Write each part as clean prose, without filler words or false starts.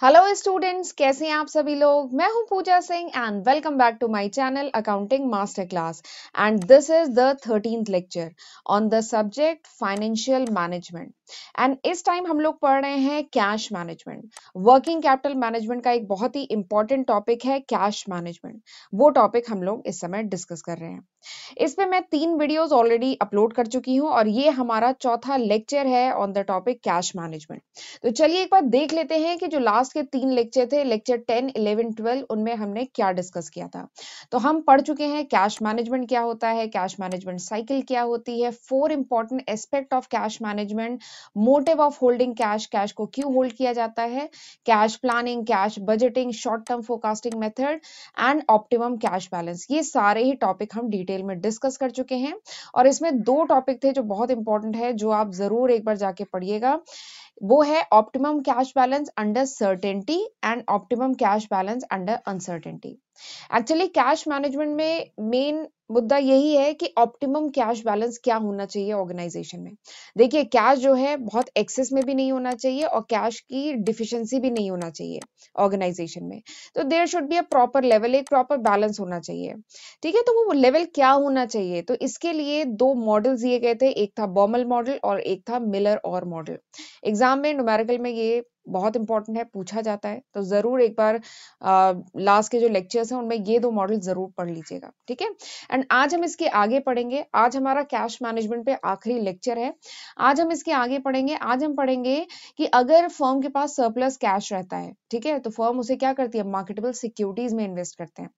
Hello students, कैसे हैं आप सभी लोग। मैं हूं Pooja Singh and welcome back to my channel accounting master class. And this is the 13th lecture on the subject financial management. And इस टाइम हम लोग पढ़ रहे हैं cash management. Working capital management का एक बहुत ही इंपॉर्टेंट टॉपिक है कैश मैनेजमेंट। वो टॉपिक हम लोग इस समय डिस्कस कर रहे हैं। इस पे मैं 3 वीडियोस ऑलरेडी अपलोड कर चुकी हूं और ये हमारा चौथा लेक्चर है on the topic cash management. तो चलिए एक बार देख लेते हैं कि जो लास्ट के 3 लेक्चर थे, लेक्चर 10, 11, 12, उनमें हमने क्या डिस्कस किया था। तो हम पढ़ चुके हैं कैश मैनेजमेंट क्या होता है, कैश मैनेजमेंट साइकिल क्या होती है, 4 important aspect of cash management, motive of holding cash, cash को क्यों होल्ड किया जाता है, cash planning, cash budgeting, short term forecasting method and optimum cash balance. ये सारे ही टॉपिक हम डिटेल में डिस्कस कर चुके हैं और इसमें 2 टॉपिक थे जो बहुत इंपॉर्टेंट है, जो आप जरूर एक बार जाके पढ़िएगा। वो है optimum cash balance under certainty and optimum cash balance under uncertainty. Actually cash management में मेन मुद्दा यही है कि ऑप्टिमम कैश बैलेंस क्या होना चाहिए ऑर्गेनाइजेशन में। देखिए, कैश जो है बहुत एक्सेस में भी नहीं होना चाहिए और कैश की डिफिशिएंसी भी नहीं होना चाहिए ऑर्गेनाइजेशन में। तो there should be a proper level, एक प्रॉपर बैलेंस होना चाहिए। ठीक है, तो वो लेवल क्या होना चाहिए, तो इसके लिए 2 मॉडल दिए गए थे, एक था बॉमल मॉडल और एक था मिलर और मॉडल। एग्जाम में न्यूमेरिकल में ये बहुत इंपॉर्टेंट है, पूछा जाता है, तो जरूर एक बार लास्ट के जो लेक्चर्स हैं उनमें ये 2 मॉडल जरूर पढ़ लीजिएगा। ठीक है, एंड आज हम इसके आगे पढ़ेंगे। आज हमारा कैश मैनेजमेंट पे आखिरी लेक्चर है। आज हम इसके आगे पढ़ेंगे। आज हम पढ़ेंगे कि अगर फर्म के पास सरप्लस कैश रहता है, ठीक है, तो फर्म उसे क्या करती है, मार्केटेबल सिक्योरिटीज में इन्वेस्ट करते हैं।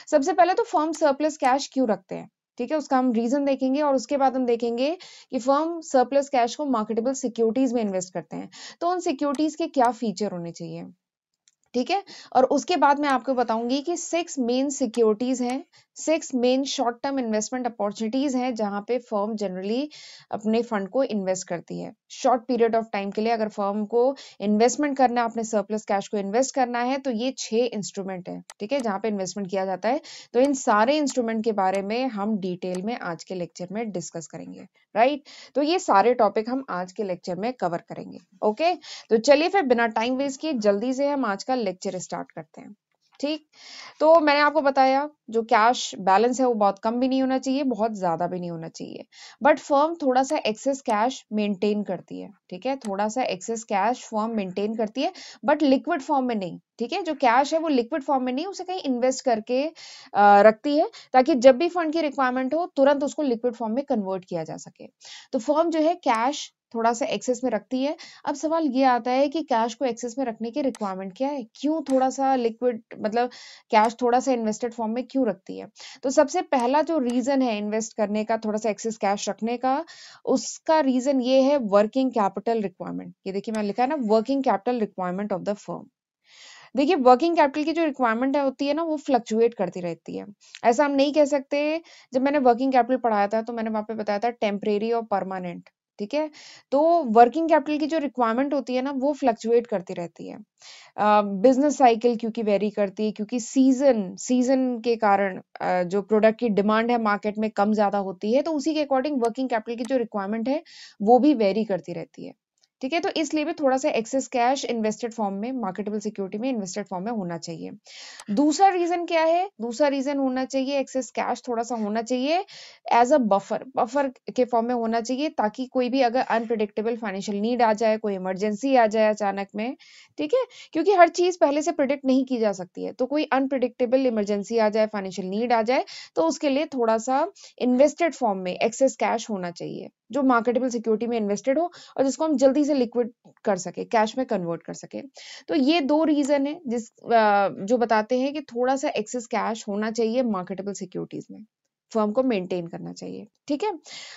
सबसे पहले तो फर्म सरप्लस कैश क्यों रखते हैं, ठीक है, उसका हम रीजन देखेंगे और उसके बाद हम देखेंगे कि फर्म सरप्लस कैश को मार्केटेबल सिक्योरिटीज में इन्वेस्ट करते हैं, तो उन सिक्योरिटीज के क्या फीचर होने चाहिए। ठीक है, और उसके बाद मैं आपको बताऊंगी कि 6 मेन सिक्योरिटीज हैं, 6 main short term investment opportunities हैं जहां पे फर्म जनरली अपने फंड को इन्वेस्ट करती है शॉर्ट पीरियड ऑफ टाइम के लिए। अगर फर्म को इन्वेस्टमेंट करना है, अपने सरप्लस कैश को इन्वेस्ट करना है, तो ये 6 इंस्ट्रूमेंट है, ठीक है, जहां पे इन्वेस्टमेंट किया जाता है। तो इन सारे इंस्ट्रूमेंट के बारे में हम डिटेल में आज के लेक्चर में डिस्कस करेंगे। राइट, तो ये सारे टॉपिक हम आज के लेक्चर में कवर करेंगे। ओके, तो चलिए फिर बिना टाइम वेस्ट किए जल्दी से हम आज का लेक्चर स्टार्ट करते हैं। ठीक, तो मैंने आपको बताया जो कैश बैलेंस है वो बहुत कम भी नहीं होना चाहिए, बहुत ज्यादा भी नहीं होना चाहिए, बट फर्म थोड़ा सा एक्सेस कैश मेंटेन करती है। ठीक है, थोड़ा सा एक्सेस कैश फर्म मेंटेन करती है, बट लिक्विड फॉर्म में नहीं। ठीक है, जो कैश है वो लिक्विड फॉर्म में नहीं, उसे कहीं इन्वेस्ट करके रखती है, ताकि जब भी फंड की रिक्वायरमेंट हो तुरंत उसको लिक्विड फॉर्म में कन्वर्ट किया जा सके। तो फर्म जो है कैश थोड़ा सा एक्सेस में रखती है। अब सवाल ये आता है कि कैश को एक्सेस में रखने की रिक्वायरमेंट क्या है, क्यों थोड़ा सा लिक्विड मतलब कैश थोड़ा सा इन्वेस्टेड फॉर्म में क्यों रखती है। तो सबसे पहला जो रीजन है इन्वेस्ट करने का, थोड़ा सा एक्सेस कैश रखने का, उसका रीजन ये है वर्किंग कैपिटल रिक्वायरमेंट। ये देखिए मैंने लिखा है ना, working capital requirement of the firm. देखिए, वर्किंग कैपिटल की जो रिक्वायरमेंट है होती है ना, वो फ्लक्चुएट करती रहती है। ऐसा हम नहीं कह सकते। जब मैंने वर्किंग कैपिटल पढ़ाया था तो मैंने वहां पे बताया था टेम्परेरी और परमानेंट। ठीक है, तो वर्किंग कैपिटल की जो रिक्वायरमेंट होती है ना, वो फ्लक्चुएट करती रहती है। बिजनेस साइकिल क्योंकि वेरी करती है, क्योंकि सीजन सीजन के कारण जो प्रोडक्ट की डिमांड है मार्केट में कम ज्यादा होती है, तो उसी के अकॉर्डिंग वर्किंग कैपिटल की जो रिक्वायरमेंट है वो भी वेरी करती रहती है। ठीक है, तो इसलिए भी थोड़ा सा एक्सेस कैश इन्वेस्टेड फॉर्म में, मार्केटेबल सिक्योरिटी में इन्वेस्टेड फॉर्म में होना चाहिए। दूसरा रीजन क्या है, दूसरा रीजन होना चाहिए एक्सेस कैश थोड़ा सा होना चाहिए एज अ बफर, बफर के फॉर्म में होना चाहिए, ताकि कोई भी अगर अनप्रिडिक्टेबल फाइनेंशियल नीड आ जाए, कोई इमरजेंसी आ जाए अचानक में। ठीक है, क्योंकि हर चीज पहले से प्रिडिक्ट नहीं की जा सकती है, तो कोई अनप्रिडिक्टेबल इमरजेंसी आ जाए, फाइनेंशियल नीड आ जाए, तो उसके लिए थोड़ा सा इन्वेस्टेड फॉर्म में एक्सेस कैश होना चाहिए, जो मार्केटेबल सिक्योरिटी में इन्वेस्टेड हो और जिसको हम जल्दी से लिक्विड कर सके, कैश में कन्वर्ट कर सके। तो ये 2 रीजन है जो बताते हैं कि थोड़ा सा एक्सेस कैश होना चाहिए मार्केटेबल सिक्योरिटीज में, फर्म को मेंटेन करना चाहिए। ठीक है,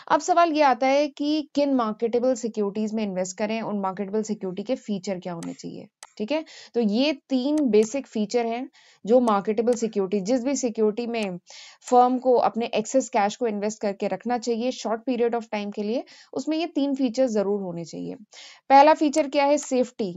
अब सवाल ये आता है कि किन मार्केटेबल सिक्योरिटीज में इन्वेस्ट करें, उन मार्केटेबल सिक्योरिटी के फीचर क्या होने चाहिए। ठीक है, तो ये 3 बेसिक फीचर हैं जो मार्केटेबल सिक्योरिटी, जिस भी सिक्योरिटी में फर्म को अपने एक्सेस कैश को इन्वेस्ट करके रखना चाहिए शॉर्ट पीरियड ऑफ टाइम के लिए, उसमें ये 3 फीचर जरूर होने चाहिए। पहला फीचर क्या है, सेफ्टी,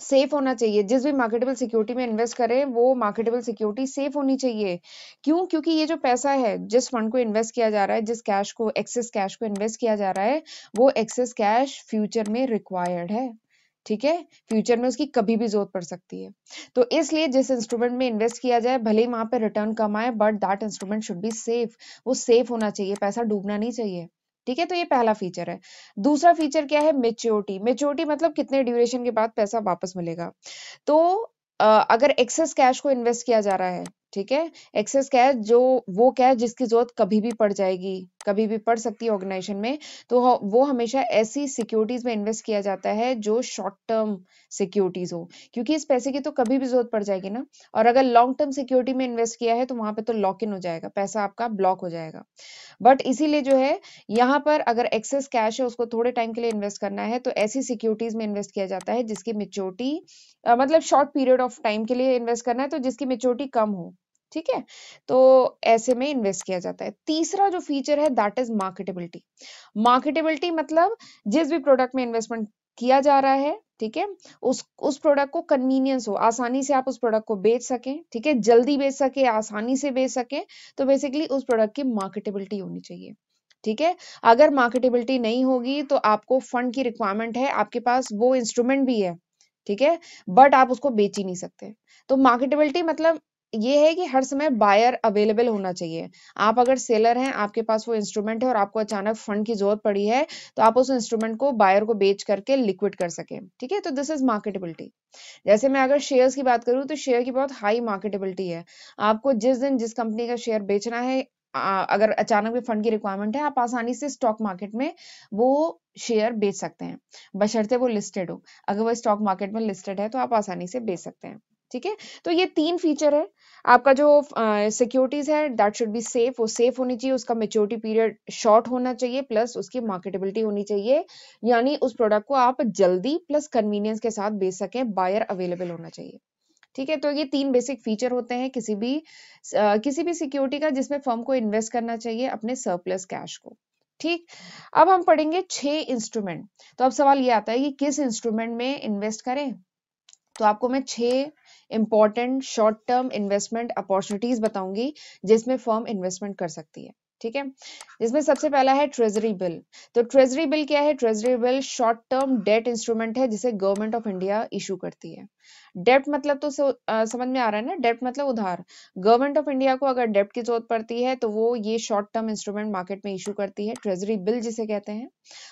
सेफ होना चाहिए। जिस भी मार्केटेबल सिक्योरिटी में इन्वेस्ट करें वो मार्केटेबल सिक्योरिटी सेफ होनी चाहिए। क्यों, क्योंकि ये जो पैसा है, जिस फंड को इन्वेस्ट किया जा रहा है, जिस कैश को, एक्सेस कैश को इन्वेस्ट किया जा रहा है, वो एक्सेस कैश फ्यूचर में रिक्वायर्ड है। ठीक है, फ्यूचर में उसकी कभी भी जरूरत पड़ सकती है। तो इसलिए जिस इंस्ट्रूमेंट में इन्वेस्ट किया जाए, भले ही वहां पे रिटर्न कम आए, but that instrument should be safe. वो सेफ होना चाहिए, पैसा डूबना नहीं चाहिए। ठीक है, तो ये पहला फीचर है। दूसरा फीचर क्या है? मेच्योरिटी। मेच्योरिटी मतलब कितने ड्यूरेशन के बाद पैसा वापस मिलेगा। तो अगर एक्सेस कैश को इन्वेस्ट किया जा रहा है, ठीक है, एक्सेस कैश जो वो कैश जिसकी जरूरत कभी भी पड़ जाएगी, कभी भी पड़ सकती है ऑर्गेनाइजेशन में, तो वो हमेशा ऐसी सिक्योरिटीज में इन्वेस्ट किया जाता है जो शॉर्ट टर्म सिक्योरिटीज हो, क्योंकि इस पैसे की तो कभी भी जरूरत पड़ जाएगी ना। और अगर लॉन्ग टर्म सिक्योरिटी में इन्वेस्ट किया है तो वहां पे तो लॉक इन हो जाएगा, पैसा आपका ब्लॉक हो जाएगा। बट इसीलिए जो है, यहाँ पर अगर एक्सेस कैश है उसको थोड़े टाइम के लिए इन्वेस्ट करना है तो ऐसी सिक्योरिटीज में इन्वेस्ट किया जाता है जिसकी मेच्योरिटी मतलब शॉर्ट पीरियड ऑफ टाइम के लिए इन्वेस्ट करना है तो जिसकी मेच्योरिटी कम हो। ठीक है, तो ऐसे में इन्वेस्ट किया जाता है। तीसरा जो फीचर है दैट इज मार्केटेबिलिटी। मार्केटेबिलिटी मतलब जिस भी प्रोडक्ट में इन्वेस्टमेंट किया जा रहा है, ठीक है, उस प्रोडक्ट को कन्वीनियंस हो, आसानी से आप उस प्रोडक्ट को बेच सकें, ठीक है, जल्दी बेच सके, आसानी से बेच सके। तो बेसिकली उस प्रोडक्ट की मार्केटेबिलिटी होनी चाहिए। ठीक है, अगर मार्केटेबिलिटी नहीं होगी तो आपको फंड की रिक्वायरमेंट है, आपके पास वो इंस्ट्रूमेंट भी है, ठीक है, बट आप उसको बेच ही नहीं सकते। तो मार्केटेबिलिटी मतलब ये है कि हर समय बायर अवेलेबल होना चाहिए। आप अगर सेलर हैं, आपके पास वो इंस्ट्रूमेंट है और आपको अचानक फंड की जरूरत पड़ी है, तो आप उस इंस्ट्रूमेंट को बायर को बेच करके लिक्विड कर सकें। ठीक है, तो दिस इज मार्केटेबिलिटी। जैसे मैं अगर शेयर्स की बात करूं तो शेयर की बहुत हाई मार्केटेबिलिटी है। आपको जिस दिन जिस कंपनी का शेयर बेचना है, अगर अचानक में फंड की रिक्वायरमेंट है, आप आसानी से स्टॉक मार्केट में वो शेयर बेच सकते हैं, बशर्ते वो लिस्टेड हो। अगर वो स्टॉक मार्केट में लिस्टेड है तो आप आसानी से बेच सकते हैं। ठीक है, तो ये तीन फीचर है। आपका जो सिक्योरिटीज है दैट शुड बी सेफ, वो सेफ होनी चाहिए, उसका मेच्योरिटी पीरियड शॉर्ट होना चाहिए, प्लस उसकी मार्केटेबिलिटी होनी चाहिए, यानी उस प्रोडक्ट को आप जल्दी प्लस कन्वीनियंस के साथ बेच सकें, बायर अवेलेबल होना चाहिए। ठीक है, तो ये तीन बेसिक फीचर होते हैं किसी भी सिक्योरिटी का जिसमें फर्म को इन्वेस्ट करना चाहिए अपने सरप्लस कैश को। ठीक, अब हम पढ़ेंगे 6 इंस्ट्रूमेंट। तो अब सवाल ये आता है कि किस इंस्ट्रूमेंट में इन्वेस्ट करें। तो आपको मैं 6 important short term investment opportunities बताऊंगी जिसमें फर्म इन्वेस्टमेंट कर सकती है। ठीक है, जिसमें सबसे पहला है ट्रेजरी बिल। तो ट्रेजरी बिल क्या है? Treasury bill short term debt instrument है जिसे गवर्नमेंट ऑफ इंडिया इशू करती है। डेट मतलब तो समझ में आ रहा है ना, डेट मतलब उधार। गवर्नमेंट ऑफ इंडिया को अगर डेट की जरूरत पड़ती है तो वो ये शॉर्ट टर्म इंस्ट्रूमेंट मार्केट में इशू करती है, ट्रेजरी बिल जिसे कहते हैं,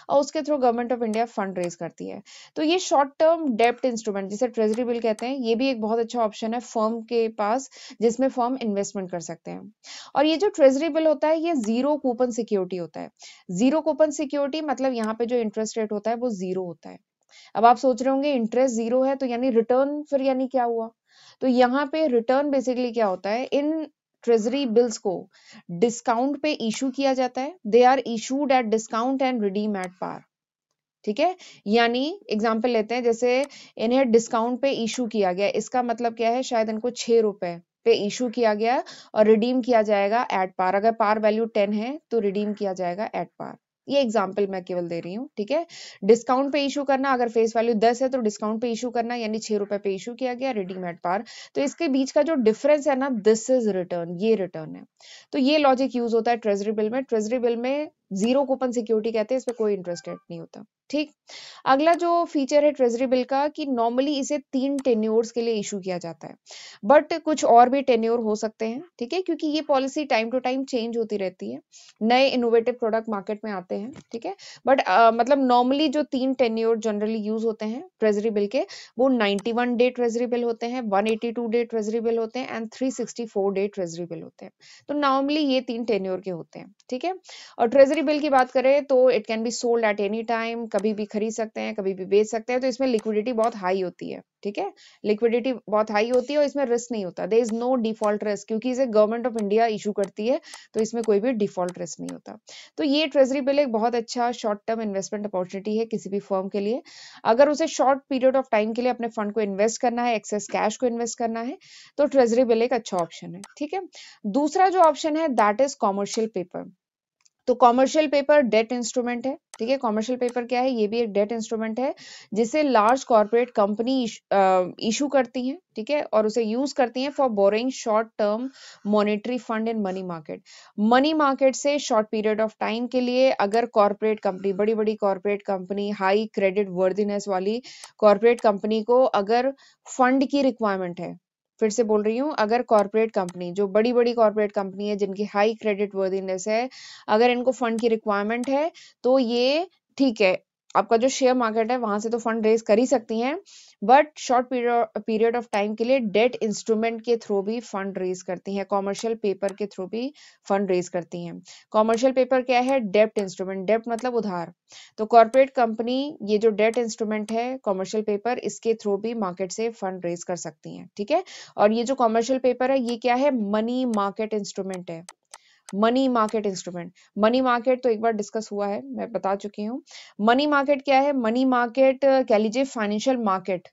और उसके through government of India fund raise करती है। तो ये शॉर्ट टर्म डेप्ट इंस्ट्रूमेंट जिसे ट्रेजरी बिल कहते हैं, ये भी एक बहुत अच्छा ऑप्शन है फर्म के पास जिसमें फर्म इन्वेस्टमेंट कर सकते हैं। और ये जो ट्रेजरी बिल होता है ये जीरो कूपन सिक्योरिटी होता है। जीरो कूपन सिक्योरिटी मतलब यहाँ पे जो इंटरेस्ट रेट होता है वो जीरो होता है। अब आप सोच रहे होंगे इंटरेस्ट जीरो है तो यानी रिटर्न फिर यानी क्या हुआ? तो यहाँ पे रिटर्न बेसिकली क्या होता है, इन ट्रेजरी बिल्स को डिस्काउंट पे इशू किया जाता है। They are issued at discount and redeem at par. ठीक है, यानी एग्जाम्पल लेते हैं, जैसे इन्हें डिस्काउंट पे इशू किया गया, इसका मतलब क्या है, शायद इनको 6 रुपए पे इशू किया गया और रिडीम किया जाएगा एट पार। अगर पार वैल्यू 10 है तो रिडीम किया जाएगा एट पार। ये एग्जाम्पल मैं केवल दे रही हूँ। ठीक है, डिस्काउंट पे इशू करना, अगर फेस वैल्यू 10 है तो डिस्काउंट पे इशू करना, यानी 6 रुपए पे इशू किया गया, रिडीम एट पार। तो इसके बीच का जो डिफरेंस है ना, दिस इज रिटर्न, ये रिटर्न है। तो ये लॉजिक यूज होता है ट्रेजरी बिल में। ट्रेजरी बिल में जीरो कूपन सिक्योरिटी कहते हैं, इसमें कोई इंटरेस्ट रेट नहीं होता। ठीक, अगला जो फीचर है ट्रेजरी बिल का कि नॉर्मली इसे 3 टेन्योर्स के लिए इशू किया जाता है, बट कुछ और भी टेन्योर हो सकते हैं। ठीक है, क्योंकि ये policy time to time change होती रहती है, नए इनोवेटिव प्रोडक्ट मार्केट में आते हैं। ठीक है, बट मतलब नॉर्मली जो 3 टेन्योर जनरली यूज होते हैं ट्रेजरी बिल के, वो 91 डे ट्रेजरी बिल होते हैं, 182 डे ट्रेजरी बिल होते हैं एंड 364 डे ट्रेजरी बिल होते हैं। तो नॉर्मली ये 3 टेन्योर के होते हैं। ठीक है, और ट्रेजरी बिल की बात करें तो it can be sold at any time, कभी भी खरीद सकते हैं, कभी भी बेच सकते हैं। तो इसमें लिक्विडिटी बहुत हाई होती है। ठीक है, लिक्विडिटी बहुत हाई होती है और इसमें रिस्क नहीं होता, there is no default risk, क्योंकि इसे गवर्नमेंट ऑफ इंडिया इशू करती है, तो इसमें कोई भी डिफॉल्ट रिस्क नहीं होता। तो ये ट्रेजरी बिल एक बहुत अच्छा शॉर्ट टर्म इन्वेस्टमेंट अपॉर्चुनिटी है किसी भी फर्म के लिए, अगर उसे शॉर्ट पीरियड ऑफ टाइम के लिए अपने फंड को इन्वेस्ट करना है, एक्सेस कैश को इन्वेस्ट करना है, तो ट्रेजरी बिल एक अच्छा ऑप्शन है। ठीक है, दूसरा जो ऑप्शन है दैट इज कॉमर्शियल पेपर। तो कॉमर्शियल पेपर डेट इंस्ट्रूमेंट है, ठीक है। कॉमर्शियल पेपर क्या है, ये भी एक डेट इंस्ट्रूमेंट है जिसे लार्ज कॉर्पोरेट कंपनी इशू करती हैं, ठीक है, और उसे यूज करती हैं for borrowing short term monetary fund in money market. Money market से शॉर्ट पीरियड ऑफ टाइम के लिए अगर कॉर्पोरेट कंपनी, बड़ी बड़ी corporate company, high credit worthiness वाली कॉर्पोरेट कंपनी को अगर फंड की रिक्वायरमेंट है, फिर से बोल रही हूँ, अगर कॉर्पोरेट कंपनी, जो बड़ी बड़ी कॉर्पोरेट कंपनी है जिनकी हाई क्रेडिट वर्दीनेस है, अगर इनको फंड की रिक्वायरमेंट है तो ये ठीक है, आपका जो शेयर मार्केट है वहां से तो फंड रेज कर ही सकती हैं, but short period of time के लिए डेट इंस्ट्रूमेंट के थ्रू भी फंड रेज करती हैं, कॉमर्शियल पेपर के थ्रू भी फंड रेज करती हैं। कॉमर्शियल पेपर क्या है, डेप्ट इंस्ट्रूमेंट, डेप्ट मतलब उधार। तो कॉर्पोरेट कंपनी ये जो डेट इंस्ट्रूमेंट है कॉमर्शियल पेपर, इसके थ्रू भी मार्केट से फंड रेज कर सकती हैं, ठीक है। और ये जो कॉमर्शियल पेपर है ये क्या है, मनी मार्केट इंस्ट्रूमेंट है, money market instrument. Money market तो एक बार डिस्कस हुआ है, मैं बता चुकी हूँ। मनी मार्केट क्या है, मनी मार्केट कह लीजिए फाइनेंशियल मार्केट,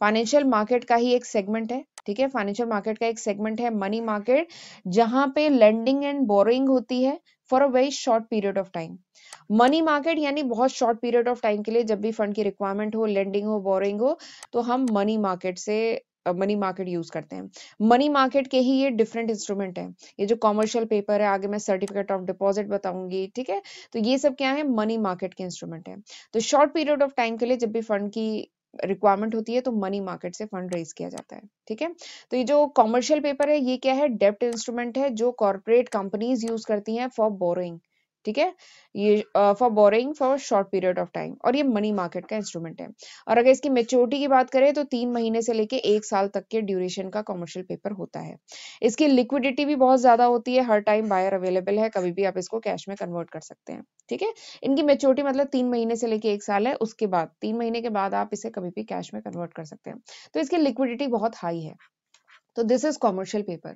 फाइनेंशियल मार्केट का ही एक सेगमेंट है, ठीक है। फाइनेंशियल मार्केट का एक सेगमेंट है मनी मार्केट, जहां पे लेंडिंग एंड बोरोइंग होती है for a very short period of time. Money market यानी बहुत शॉर्ट पीरियड ऑफ टाइम के लिए जब भी फंड की रिक्वायरमेंट हो, लेंडिंग हो, बोरोइंग हो, तो हम मनी मार्केट से मनी मार्केट यूज करते हैं। मनी मार्केट के ही ये डिफरेंट इंस्ट्रूमेंट है, ये जो कॉमर्शियल पेपर है, आगे मैं सर्टिफिकेट ऑफ डिपॉजिट बताऊंगी, ठीक है। तो ये सब क्या है, मनी मार्केट के इंस्ट्रूमेंट है। तो शॉर्ट पीरियड ऑफ टाइम के लिए जब भी फंड की रिक्वायरमेंट होती है तो मनी मार्केट से फंड रेज किया जाता है, ठीक है। तो ये जो कॉमर्शियल पेपर है ये क्या है, डेब्ट इंस्ट्रूमेंट है जो कॉर्पोरेट कंपनीज यूज करती हैं फॉर बोरोइंग, ठीक है, ये for borrowing for short period of time, और ये मनी मार्केट का इंस्ट्रूमेंट है। और अगर इसकी मेच्योरिटी की बात करें तो 3 महीने से लेके 1 साल तक के ड्यूरेशन का कॉमर्शियल पेपर होता है। इसकी लिक्विडिटी भी बहुत ज्यादा होती है, हर टाइम बायर अवेलेबल है, कभी भी आप इसको कैश में कन्वर्ट कर सकते हैं, ठीक है। इनकी मेच्योरिटी मतलब 3 महीने से लेके 1 साल है, उसके बाद 3 महीने के बाद आप इसे कभी भी कैश में कन्वर्ट कर सकते हैं। तो इसकी लिक्विडिटी बहुत हाई है। तो दिस इज कॉमर्शियल पेपर।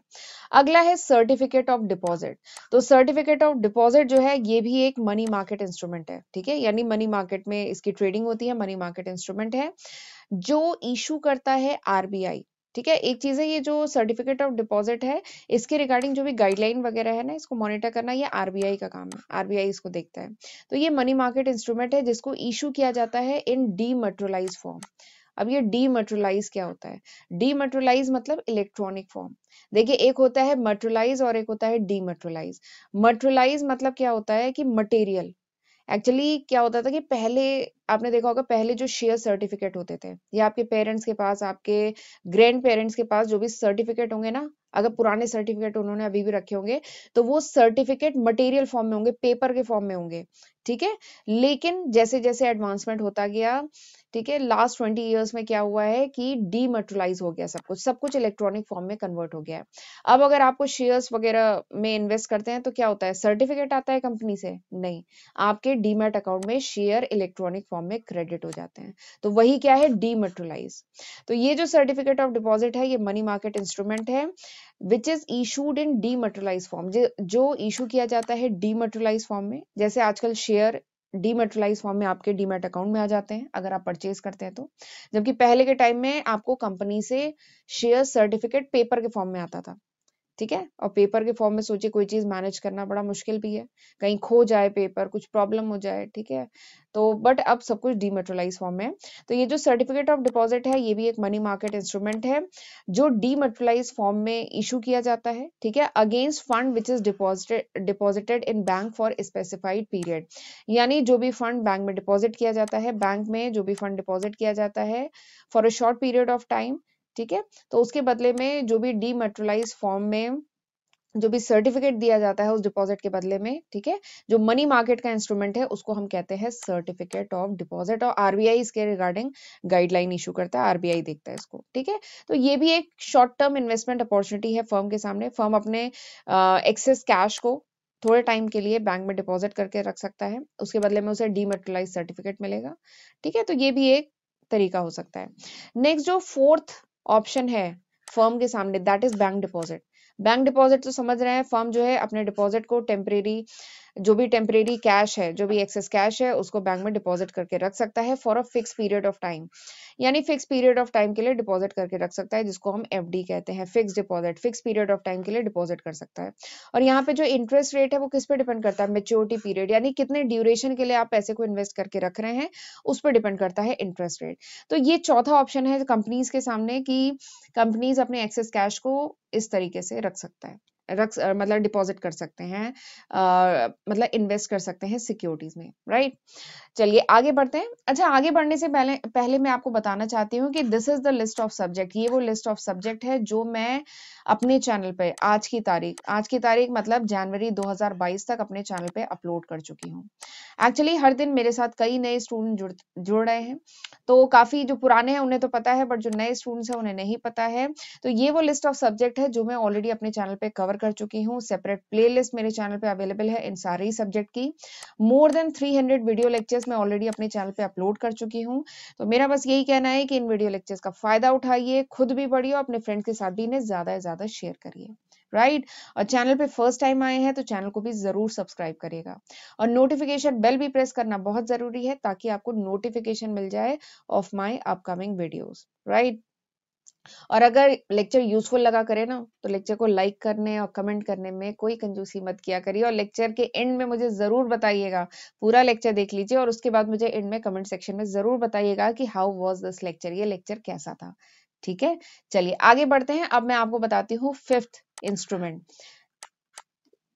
अगला है सर्टिफिकेट ऑफ डिपॉजिट। तो सर्टिफिकेट ऑफ डिपॉजिट जो है ये भी एक मनी मार्केट इंस्ट्रूमेंट है, ठीक है, यानी मनी मार्केट में इसकी ट्रेडिंग होती है, मनी मार्केट इंस्ट्रूमेंट है जो इशू करता है आरबीआई, ठीक है। एक चीज है ये जो सर्टिफिकेट ऑफ डिपॉजिट है, इसके रिगार्डिंग जो भी गाइडलाइन वगैरह है ना, इसको मॉनिटर करना ये आरबीआई का काम है, आरबीआई इसको देखता है। तो ये मनी मार्केट इंस्ट्रूमेंट है जिसको इशू किया जाता है इन डीमटेरियलाइज फॉर्म। अब ये डीमटेरियलाइज क्या होता है, डीमटेरियलाइज मतलब इलेक्ट्रॉनिक फॉर्म। देखिए एक होता है मटेरियलाइज और एक होता है डीमटेरियलाइज। मटेरियलाइज मतलब क्या होता है कि मटेरियल, एक्चुअली क्या होता था कि पहले आपने देखा होगा, पहले जो शेयर सर्टिफिकेट होते थे या आपके पेरेंट्स के पास, आपके ग्रैंड पेरेंट्स के पास जो भी सर्टिफिकेट होंगे ना, अगर पुराने सर्टिफिकेट उन्होंने अभी भी रखे होंगे तो वो सर्टिफिकेट मटेरियल फॉर्म में होंगे, पेपर के फॉर्म में होंगे, ठीक है। लेकिन जैसे जैसे एडवांसमेंट होता गया, ठीक है, लास्ट 20 ईयर्स में क्या हुआ है कि डीमटेरियलाइज हो गया, सब कुछ इलेक्ट्रॉनिक फॉर्म में कन्वर्ट हो गया है। अब अगर आपको शेयर्स वगैरह में इन्वेस्ट करते हैं तो क्या होता है, सर्टिफिकेट आता है कंपनी से, नहीं, आपके डीमैट अकाउंट में शेयर इलेक्ट्रॉनिक फॉर्म में क्रेडिट हो जाते हैं। तो वही क्या है, डीमटेरियलाइज। तो ये जो सर्टिफिकेट ऑफ डिपॉजिट है ये मनी मार्केट इंस्ट्रूमेंट है which is issued in dematerialise form, जो इशू किया जाता है डीमटेरियलाइज फॉर्म में। जैसे आजकल शेयर डीमटेरियलाइज फॉर्म में आपके डीमैट अकाउंट में आ जाते हैं अगर आप परचेज करते हैं तो, जबकि पहले के टाइम में आपको कंपनी से शेयर सर्टिफिकेट पेपर के फॉर्म में आता था, ठीक है। और पेपर के फॉर्म में सोचिए कोई चीज मैनेज करना बड़ा मुश्किल भी है, कहीं खो जाए पेपर, कुछ प्रॉब्लम हो जाए, ठीक है। तो बट अब सब कुछ डीमटेरियलाइज फॉर्म में है। तो ये जो सर्टिफिकेट ऑफ डिपॉजिट है ये भी एक मनी मार्केट इंस्ट्रूमेंट है जो डीमटेरियलाइज फॉर्म में इशू किया जाता है, ठीक है, against fund which is deposited in bank for specified period. यानी जो भी फंड बैंक में डिपॉजिट किया जाता है, बैंक में जो भी फंड डिपॉजिट किया जाता है for a short period of time, ठीक है, तो उसके बदले में जो भी डीमटेरियलाइज फॉर्म में जो भी सर्टिफिकेट दिया जाता है उस डिपॉजिट के बदले में, ठीक है, जो मनी मार्केट का इंस्ट्रूमेंट है उसको हम कहते हैं सर्टिफिकेट ऑफ डिपॉजिट, और आरबीआई इसके रिगार्डिंग गाइडलाइन इशू करता है, आरबीआई देखता है इसको, ठीक है। तो ये भी एक शॉर्ट टर्म इन्वेस्टमेंट अपॉर्चुनिटी है फर्म के सामने। फर्म अपने एक्सेस कैश को थोड़े टाइम के लिए बैंक में डिपॉजिट करके रख सकता है, उसके बदले में उसे डीमटेरियलाइज सर्टिफिकेट मिलेगा, ठीक है। तो ये भी एक तरीका हो सकता है। नेक्स्ट जो फोर्थ ऑप्शन है फर्म के सामने, that is bank deposit. Bank deposit तो समझ रहे हैं, फर्म जो है अपने डिपॉजिट को टेम्परेरी जो भी टेम्परेरी कैश है, जो भी एक्सेस कैश है, उसको बैंक में डिपॉजिट करके रख सकता है for a fix period of time, यानी फिक्स पीरियड ऑफ टाइम के लिए डिपॉजिट करके रख सकता है, जिसको हम एफडी कहते हैं, fix deposit, fix period of time के लिए डिपॉजिट कर सकता है। और यहाँ पे जो इंटरेस्ट रेट है वो किस पे डिपेंड करता है, मेच्योरिटी पीरियड, यानी कितने ड्यूरेशन के लिए आप पैसे को इन्वेस्ट करके रख रहे हैं, उस पर डिपेंड करता है इंटरेस्ट रेट। तो ये चौथा ऑप्शन है कंपनीज के सामने कि कंपनीज अपने एक्सेस कैश को इस तरीके से रख सकता है, मतलब डिपॉजिट कर सकते हैं, मतलब इन्वेस्ट कर सकते हैं सिक्योरिटीज में, राइट। चलिए आगे बढ़ते हैं। अच्छा, आगे बढ़ने से पहले पहले मैं आपको बताना चाहती हूँ कि this is the list of subject, ये वो लिस्ट ऑफ सब्जेक्ट है जो मैं अपने चैनल पे आज की तारीख मतलब जनवरी 2022 तक अपने चैनल पे अपलोड कर चुकी हूँ। एक्चुअली हर दिन मेरे साथ कई नए स्टूडेंट जुड़ रहे हैं, तो काफी जो पुराने हैं उन्हें तो पता है, बट जो नए स्टूडेंट्स हैं उन्हें नहीं पता है। तो ये वो लिस्ट ऑफ सब्जेक्ट है जो मैं ऑलरेडी अपने चैनल पे कवर कर चुकी हूँ। सेपरेट प्लेलिस्ट मेरे चैनल पे अवेलेबल है इन सारे ही सब्जेक्ट की। मोर देन 300 वीडियो लेक्चर्स मैं ऑलरेडी अपने चैनल पे अपलोड कर चुकी हूँ। तो मेरा बस यही कहना है कि इन वीडियो लेक्चर्स का फायदा उठाइए, खुद भी पढ़िए, अपने फ्रेंड्स के साथ भी इन्हें ज्यादा से ज्यादा शेयर करिए, राइट। और चैनल पे फर्स्ट टाइम आए हैं तो चैनल को भी जरूर सब्सक्राइब करिएगा, और नोटिफिकेशन बेल भी प्रेस करना बहुत जरूरी है ताकि आपको नोटिफिकेशन मिल जाए of my upcoming videos, right. और अगर लेक्चर यूजफुल लगा करे ना, तो लेक्चर को लाइक करने और कमेंट करने में कोई कंजूसी मत किया करिए, और लेक्चर के एंड में मुझे जरूर बताइएगा, पूरा लेक्चर देख लीजिए और उसके बाद मुझे एंड में कमेंट सेक्शन में जरूर बताइएगा कि हाउ वाज दिस लेक्चर, ये लेक्चर कैसा था, ठीक है। चलिए आगे बढ़ते हैं। अब मैं आपको बताती हूँ फिफ्थ इंस्ट्रूमेंट।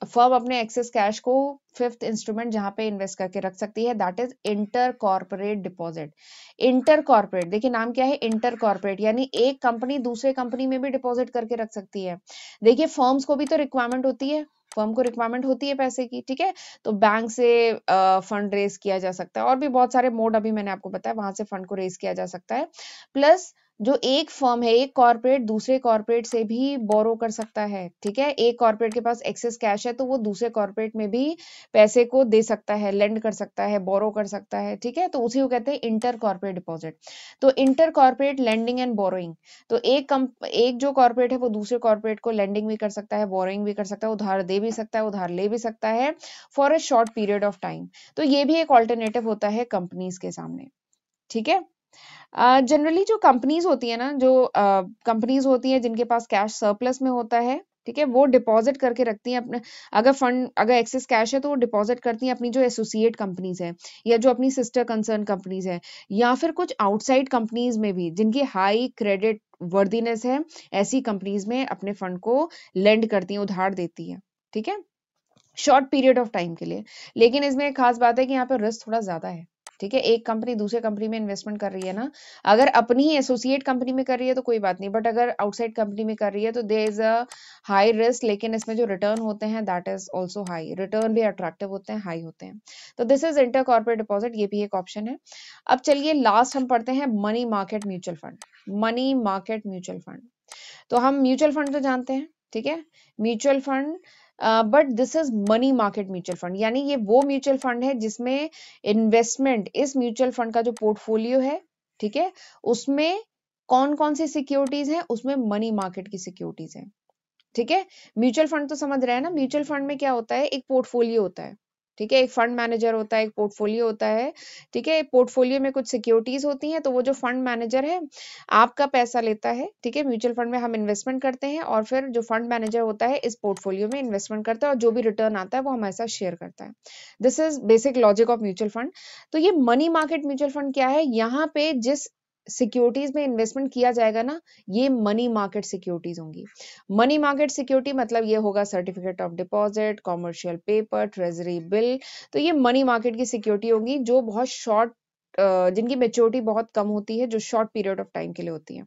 फर्म अपने एक्सेस कैश को फिफ्थ इंस्ट्रूमेंट जहां पे इन्वेस्ट करके रख सकती है, that is inter corporate deposit. Inter corporate, देखिए नाम क्या है, इंटर कॉर्पोरेट, यानी एक कंपनी दूसरे कंपनी में भी डिपॉजिट करके रख सकती है। देखिए फर्म्स को भी तो रिक्वायरमेंट होती है, फर्म को रिक्वायरमेंट होती है पैसे की, ठीक है। तो बैंक से फंड रेज किया जा सकता है, और भी बहुत सारे मोड अभी मैंने आपको बताया, वहां से फंड को रेज किया जा सकता है। प्लस जो एक फर्म है, एक कॉर्पोरेट दूसरे कॉर्पोरेट से भी बोरो कर सकता है, ठीक है। एक कॉर्पोरेट के पास एक्सेस कैश है तो वो दूसरे कॉर्पोरेट में भी पैसे को दे सकता है, लेंड कर सकता है, बोरो कर सकता है, ठीक है। तो उसी को कहते हैं इंटर कॉर्पोरेट डिपॉजिट। तो inter corporate lending and borrowing, तो एक जो कॉर्पोरेट है वो दूसरे कॉर्पोरेट को लेंडिंग भी कर सकता है, बोरोइंग भी कर सकता है, उधार दे भी सकता है, उधार ले भी सकता है for a short period of time. तो ये भी एक ऑल्टरनेटिव होता है कंपनीज के सामने, ठीक है। जनरली जो कंपनीज होती है ना, जो कंपनीज होती है जिनके पास कैश सरप्लस में होता है, ठीक है, वो डिपॉजिट करके रखती हैं अपने, अगर एक्सेस कैश है तो वो डिपॉजिट करती हैं अपनी जो एसोसिएट कंपनीज है, या जो अपनी सिस्टर कंसर्न कंपनीज है, या फिर कुछ आउटसाइड कंपनीज में भी जिनकी हाई क्रेडिट वर्दीनेस है, ऐसी कंपनीज में अपने फंड को लेंड करती हैं, उधार देती है, ठीक है, शॉर्ट पीरियड ऑफ टाइम के लिए। लेकिन इसमें एक खास बात है कि यहाँ पे रिस्क थोड़ा ज्यादा है, ठीक है। एक कंपनी दूसरे कंपनी में इन्वेस्टमेंट कर रही है ना, अगर अपनी ही एसोसिएट कंपनी में कर रही है तो कोई बात नहीं, बट अगर आउटसाइड कंपनी में कर रही है तो there is a high risk, लेकिन इसमें जो रिटर्न होते हैं that is also high, return भी अट्रैक्टिव होते हैं, हाई होते हैं। तो this is inter corporate deposit, ये भी एक ऑप्शन है। अब चलिए लास्ट हम पढ़ते हैं money market mutual fund. Money market mutual fund, तो हम म्यूचुअल फंड तो जानते हैं, ठीक है, mutual fund, but this is money market mutual fund, यानी ये वो म्यूचुअल फंड है जिसमें इन्वेस्टमेंट, इस म्यूचुअल फंड का जो पोर्टफोलियो है, ठीक है, उसमें कौन कौन सी सिक्योरिटीज है, उसमें मनी मार्केट की सिक्योरिटीज है, ठीक है। म्यूचुअल फंड तो समझ रहे हैं ना, म्यूचुअल फंड में क्या होता है, एक पोर्टफोलियो होता है, ठीक है, एक फंड मैनेजर होता है, एक पोर्टफोलियो होता है, ठीक है। पोर्टफोलियो में कुछ सिक्योरिटीज होती हैं, तो वो जो फंड मैनेजर है आपका पैसा लेता है, ठीक है। म्यूचुअल फंड में हम इन्वेस्टमेंट करते हैं और फिर जो फंड मैनेजर होता है इस पोर्टफोलियो में इन्वेस्टमेंट करता है, और जो भी रिटर्न आता है वो हमारे साथ शेयर करता है। This is basic logic of mutual fund. तो ये मनी मार्केट म्यूचुअल फंड क्या है, यहाँ पे जिस सिक्योरिटीज में इन्वेस्टमेंट किया जाएगा ना, ये मनी मार्केट सिक्योरिटीज होंगी। मनी मार्केट सिक्योरिटी मतलब ये होगा certificate of deposit, commercial paper, treasury bill. तो ये मनी मार्केट की सिक्योरिटी होगी जो बहुत शॉर्ट, जिनकी मेच्योरिटी बहुत कम होती है, जो शॉर्ट पीरियड ऑफ टाइम के लिए होती है,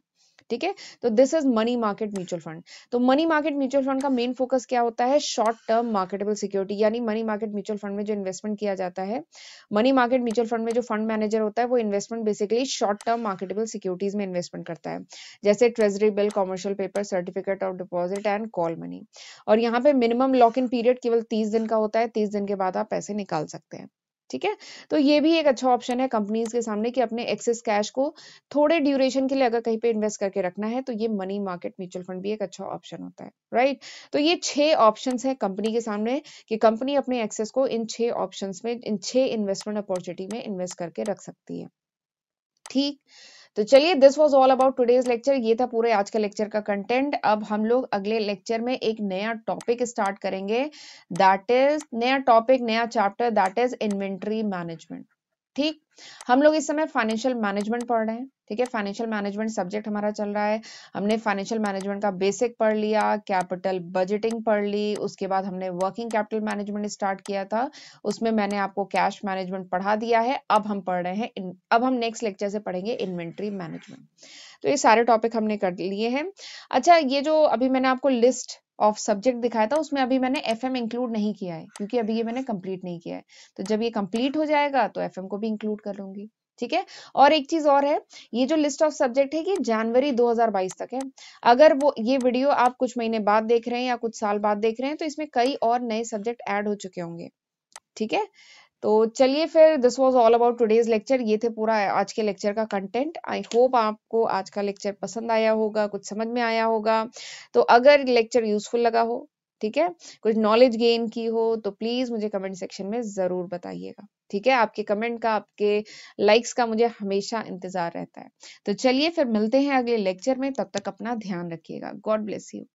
ठीक है। तो this is money market mutual fund. तो मनी मार्केट म्यूचुअल फंड का मेन फोकस क्या होता है, शॉर्ट टर्म मार्केटेबल सिक्योरिटी, यानी मनी मार्केट म्यूचुअल फंड में जो इन्वेस्टमेंट किया जाता है, मनी मार्केट म्यूचुअल फंड में जो फंड मैनेजर होता है वो investment basically short term marketable securities में इन्वेस्टमेंट करता है, जैसे treasury bill, commercial paper, certificate of deposit and call money. और यहाँ पे मिनिमम लॉक इन पीरियड केवल 30 दिन का होता है, 30 दिन के बाद आप पैसे निकाल सकते हैं। ठीक है, तो ये भी एक अच्छा ऑप्शन है कंपनीज के सामने कि अपने एक्सेस कैश को थोड़े ड्यूरेशन के लिए अगर कहीं पे इन्वेस्ट करके रखना है तो ये मनी मार्केट म्यूचुअल फंड भी एक अच्छा ऑप्शन होता है, राइट। तो ये 6 ऑप्शंस हैं कंपनी के सामने कि कंपनी अपने एक्सेस को इन 6 ऑप्शंस में, इन 6 इन्वेस्टमेंट अपॉर्चुनिटी में इन्वेस्ट करके रख सकती है। ठीक, तो चलिए this was all about today's lecture. ये था पूरे आज के लेक्चर का कंटेंट। अब हम लोग अगले लेक्चर में एक नया टॉपिक स्टार्ट करेंगे, दैट इज नया टॉपिक, नया chapter, that is inventory management. ठीक, हम लोग इस समय फाइनेंशियल मैनेजमेंट पढ़ रहे हैं। ठीक है, फाइनेंशियल मैनेजमेंट सब्जेक्ट हमारा चल रहा है। हमने फाइनेंशियल मैनेजमेंट का बेसिक पढ़ लिया, कैपिटल बजटिंग पढ़ ली, उसके बाद हमने वर्किंग कैपिटल मैनेजमेंट स्टार्ट किया था, उसमें मैंने आपको कैश मैनेजमेंट पढ़ा दिया है। अब हम पढ़ रहे हैं अब हम नेक्स्ट लेक्चर से पढ़ेंगे इन्वेंटरी मैनेजमेंट। तो ये सारे टॉपिक हमने कर लिए हैं। अच्छा, ये जो अभी मैंने आपको लिस्ट ऑफ सब्जेक्ट दिखाया था उसमें अभी मैंने एफएम इंक्लूड नहीं किया है क्योंकि अभी ये मैंने कंप्लीट नहीं किया है। तो जब ये कंप्लीट हो जाएगा तो एफएम को भी इंक्लूड कर लूंगी। ठीक है, और एक चीज और है, ये जो लिस्ट ऑफ सब्जेक्ट है कि जनवरी 2022 तक है। अगर वो ये वीडियो आप कुछ महीने बाद देख रहे हैं या कुछ साल बाद देख रहे हैं तो इसमें कई और नए सब्जेक्ट ऐड हो चुके होंगे। ठीक है, तो चलिए फिर this was all about today's lecture. ये थे पूरा आज के लेक्चर का कंटेंट। आई होप आपको आज का लेक्चर पसंद आया होगा, कुछ समझ में आया होगा। तो अगर लेक्चर यूजफुल लगा हो, ठीक है, कुछ नॉलेज गेन की हो तो प्लीज मुझे कमेंट सेक्शन में जरूर बताइएगा। ठीक है, आपके कमेंट का, आपके लाइक्स का मुझे हमेशा इंतजार रहता है। तो चलिए फिर मिलते हैं अगले लेक्चर में, तब तक अपना ध्यान रखिएगा। God bless you.